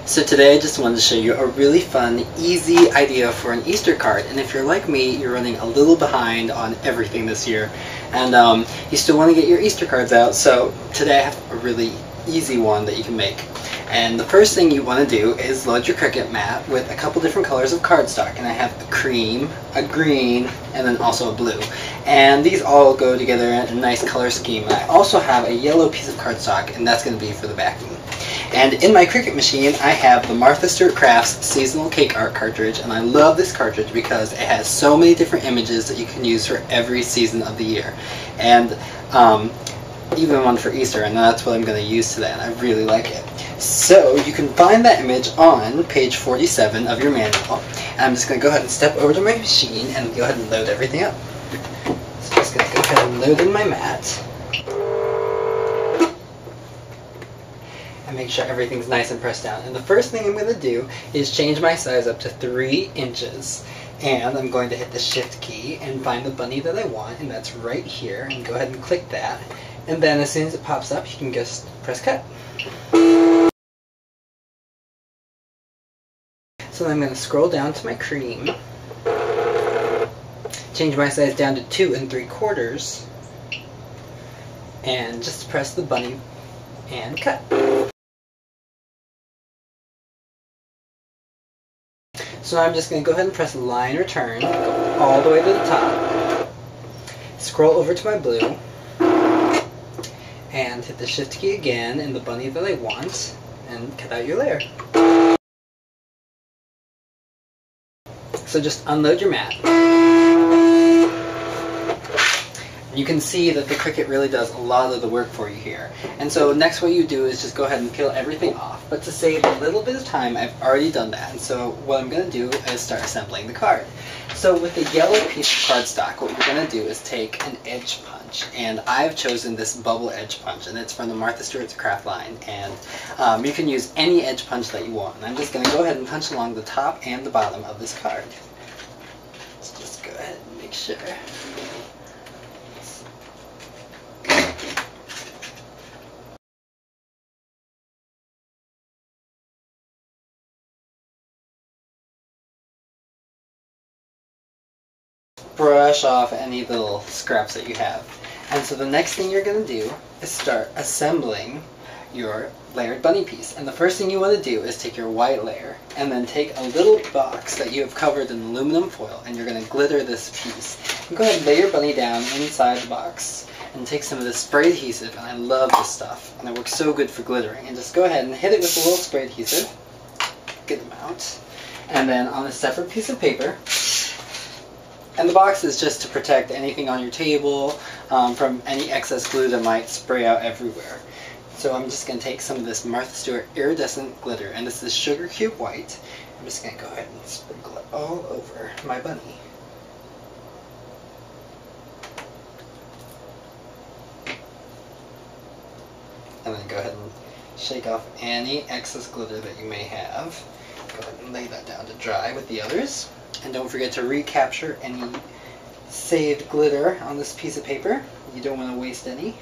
So today I just wanted to show you a really fun, easy idea for an Easter card. And if you're like me, you're running a little behind on everything this year. And you still want to get your Easter cards out. So today I have a really easy one that you can make. And the first thing you want to do is load your Cricut mat with a couple different colors of cardstock. And I have a cream, a green, and then also a blue. And these all go together in a nice color scheme. And I also have a yellow piece of cardstock, and that's going to be for the backing. And in my Cricut machine, I have the Martha Stewart Crafts Seasonal Cake Art cartridge, and I love this cartridge because it has so many different images that you can use for every season of the year. And even one for Easter, and that's what I'm going to use today, and I really like it. So you can find that image on page 47 of your manual. And I'm just going to go ahead and step over to my machine and go ahead and load everything up. So I'm just going to go ahead and load in my mat. And make sure everything's nice and pressed down. And the first thing I'm going to do is change my size up to 3 inches. And I'm going to hit the shift key and find the bunny that I want, and that's right here, and go ahead and click that. And then as soon as it pops up, you can just press cut. So then I'm going to scroll down to my cream, change my size down to 2 3/4, and just press the bunny and cut. So I'm just going to go ahead and press line return, go all the way to the top, scroll over to my blue, and hit the shift key again in the bunny that I want, and cut out your layer. So just unload your mat. You can see that the Cricut really does a lot of the work for you here. And so next what you do is just go ahead and peel everything off. But to save a little bit of time, I've already done that. And so what I'm going to do is start assembling the card. So with the yellow piece of cardstock, what you're going to do is take an edge punch. And I've chosen this bubble edge punch, and it's from the Martha Stewart's craft line. And you can use any edge punch that you want. And I'm just going to go ahead and punch along the top and the bottom of this card. So just go ahead and make sure. Brush off any little scraps that you have. And so the next thing you're going to do is start assembling your layered bunny piece. And the first thing you want to do is take your white layer and then take a little box that you have covered in aluminum foil, and you're going to glitter this piece. And go ahead and lay your bunny down inside the box and take some of this spray adhesive, and I love this stuff and it works so good for glittering. And just go ahead and hit it with a little spray adhesive, get them out, and then on a separate piece of paper. And the box is just to protect anything on your table from any excess glue that might spray out everywhere. So I'm just going to take some of this Martha Stewart iridescent glitter, and this is Sugar Cube White. I'm just going to go ahead and sprinkle it all over my bunny. And then go ahead and shake off any excess glitter that you may have. Go ahead and lay that down to dry with the others. And don't forget to recapture any saved glitter on this piece of paper. You don't want to waste any.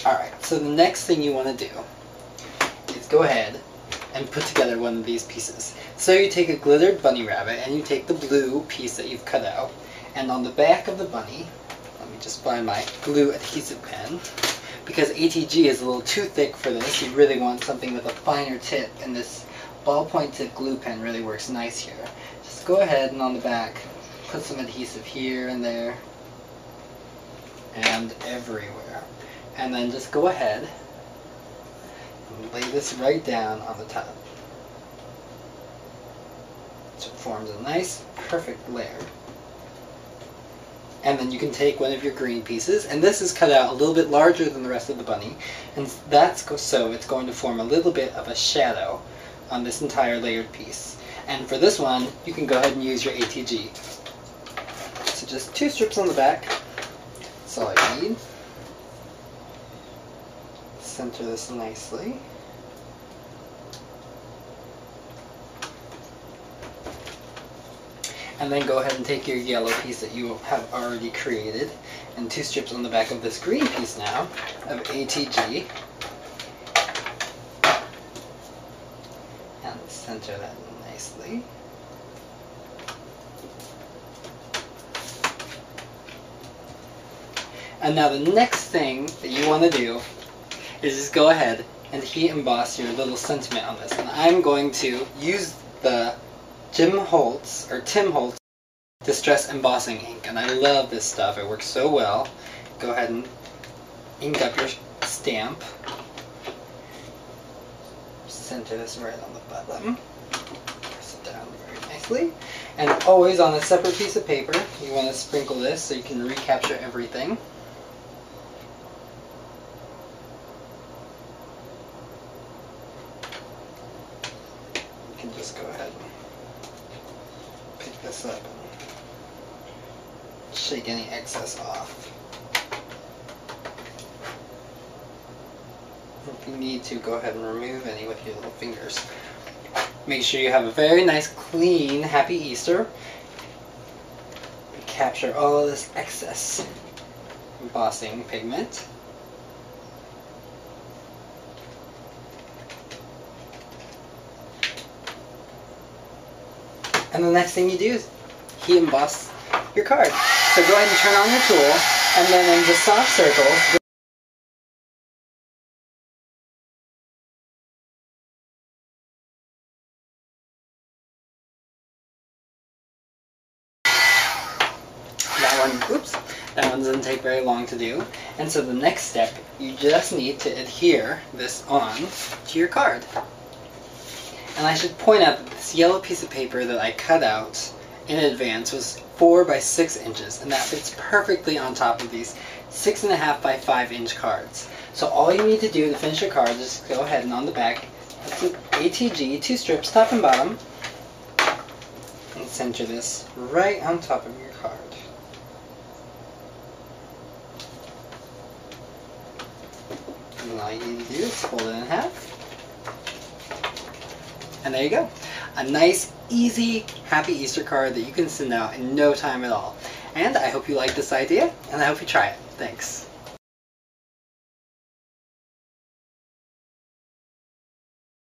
Alright, so the next thing you want to do is go ahead and put together one of these pieces. So you take a glittered bunny rabbit and you take the blue piece that you've cut out, and on the back of the bunny, let me just find my glue adhesive pen. Because ATG is a little too thick for this, you really want something with a finer tip, and this ballpoint tip glue pen really works nice here. Just go ahead and on the back, put some adhesive here and there, and everywhere. And then just go ahead and lay this right down on the top. So it forms a nice, perfect layer. And then you can take one of your green pieces, and this is cut out a little bit larger than the rest of the bunny, and that's so it's going to form a little bit of a shadow on this entire layered piece. And for this one, you can go ahead and use your ATG. So just 2 strips on the back, that's all I need. Center this nicely. And then go ahead and take your yellow piece that you have already created, and 2 strips on the back of this green piece now of ATG. And center that nicely. And now the next thing that you want to do is just go ahead and heat emboss your little sentiment on this. And I'm going to use the Tim Holtz Distress Embossing ink. And I love this stuff. It works so well. Go ahead and ink up your stamp. Center this right on the bottom. Press it down very nicely. And always on a separate piece of paper, you want to sprinkle this so you can recapture everything. You can just go ahead and pick this up and shake any excess off. If you need to, go ahead and remove any with your little fingers. Make sure you have a very nice, clean, happy Easter. Capture all of this excess embossing pigment. And the next thing you do is heat emboss your card. So go ahead and turn on your tool, and then in the soft circles, that one doesn't take very long to do. And so the next step, you just need to adhere this on to your card. And I should point out that this yellow piece of paper that I cut out in advance was 4 by 6 inches, and that fits perfectly on top of these 6.5 by 5 inch cards. So all you need to do to finish your card is go ahead and on the back, put the ATG, 2 strips, top and bottom, and center this right on top of your card. And all you need to do is fold it in half. And there you go. A nice, easy, happy Easter card that you can send out in no time at all. And I hope you like this idea, and I hope you try it. Thanks.